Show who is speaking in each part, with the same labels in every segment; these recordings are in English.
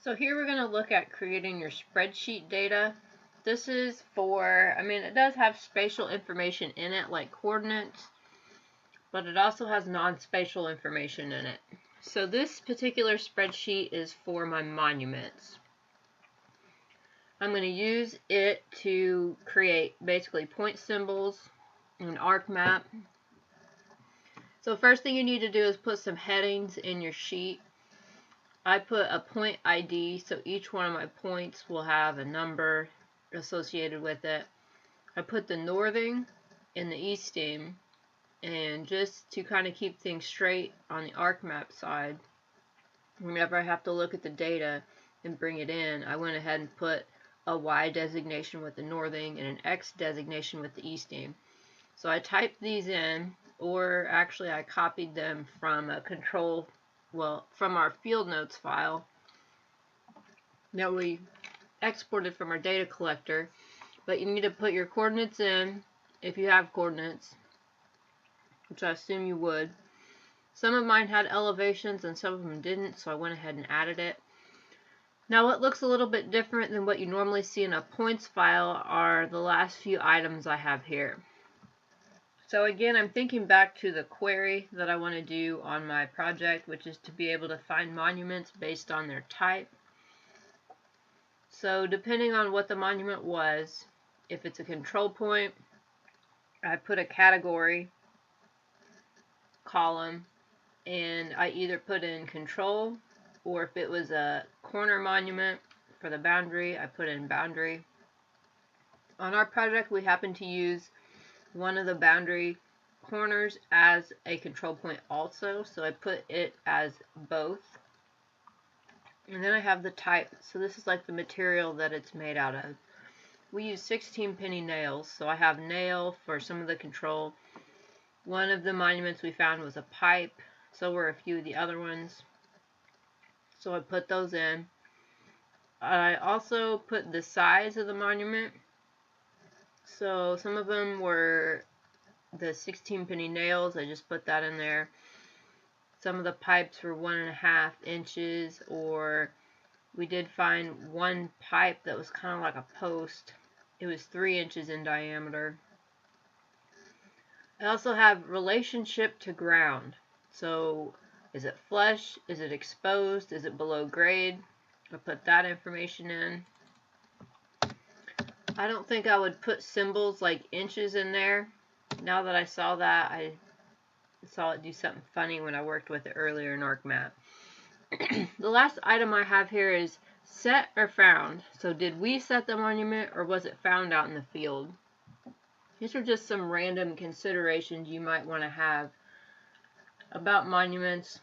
Speaker 1: So here we're going to look at creating your spreadsheet data. This is for, it does have spatial information in it like coordinates, but it also has non-spatial information in it. So this particular spreadsheet is for my monuments. I'm going to use it to create basically point symbols in ArcMap. So first thing you need to do is put some headings in your sheet. I put a point ID, so each one of my points will have a number associated with it. I put the northing and the easting, and just to kind of keep things straight on the ArcMap side, whenever I have to look at the data and bring it in, I went ahead and put a Y designation with the northing and an X designation with the easting. So I typed these in, or actually I copied them from a from our field notes file that we exported from our data collector. But you need to put your coordinates in if you have coordinates, which I assume you would. Some of mine had elevations and some of them didn't, so I went ahead and added it. Now what looks a little bit different than what you normally see in a points file are the last few items I have here. So again, I'm thinking back to the query that I want to do on my project, which is to be able to find monuments based on their type. So depending on what the monument was, if it's a control point, I put a category column, and I either put in control, or if it was a corner monument for the boundary, I put in boundary. On our project, we happen to use one of the boundary corners as a control point also, so I put it as both. And then I have the type, so this is like the material that it's made out of. We use 16 penny nails, so I have nail for some of the control. One of the monuments we found was a pipe, so were a few of the other ones, so I put those in. I also put the size of the monument, so some of them were the 16 penny nails, I just put that in there. Some of the pipes were 1.5 inches, or we did find one pipe that was kind of like a post. It was 3 inches in diameter. I also have relationship to ground. So is it flush? Is it exposed? Is it below grade? I put that information in. I don't think I would put symbols like inches in there. Now that I saw that, I saw it do something funny when I worked with it earlier in ArcMap. The last item I have here is set or found. So did we set the monument, or was it found out in the field? These are just some random considerations you might want to have about monuments.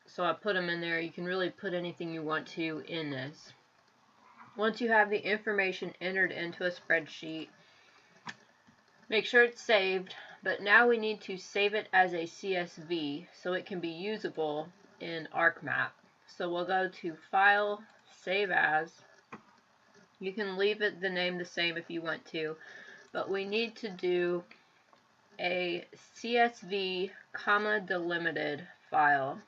Speaker 1: So I put them in there. You can really put anything you want to in this. Once you have the information entered into a spreadsheet, make sure it's saved, but now we need to save it as a CSV so it can be usable in ArcMap. So we'll go to File, Save As. You can leave the name the same if you want to, but we need to do a CSV, delimited file.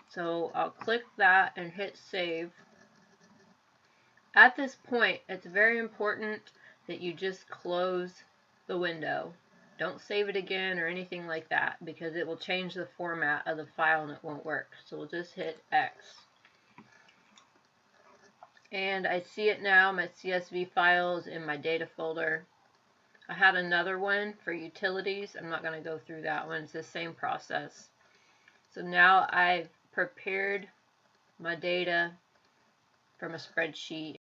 Speaker 1: So I'll click that and hit Save. At this point, it's very important that you just close the window. Don't save it again or anything like that, because it will change the format of the file and it won't work. So we'll just hit X. And I see it now, my CSV file is in my data folder. I had another one for utilities. I'm not going to go through that one. It's the same process. So now I've prepared my data from a spreadsheet.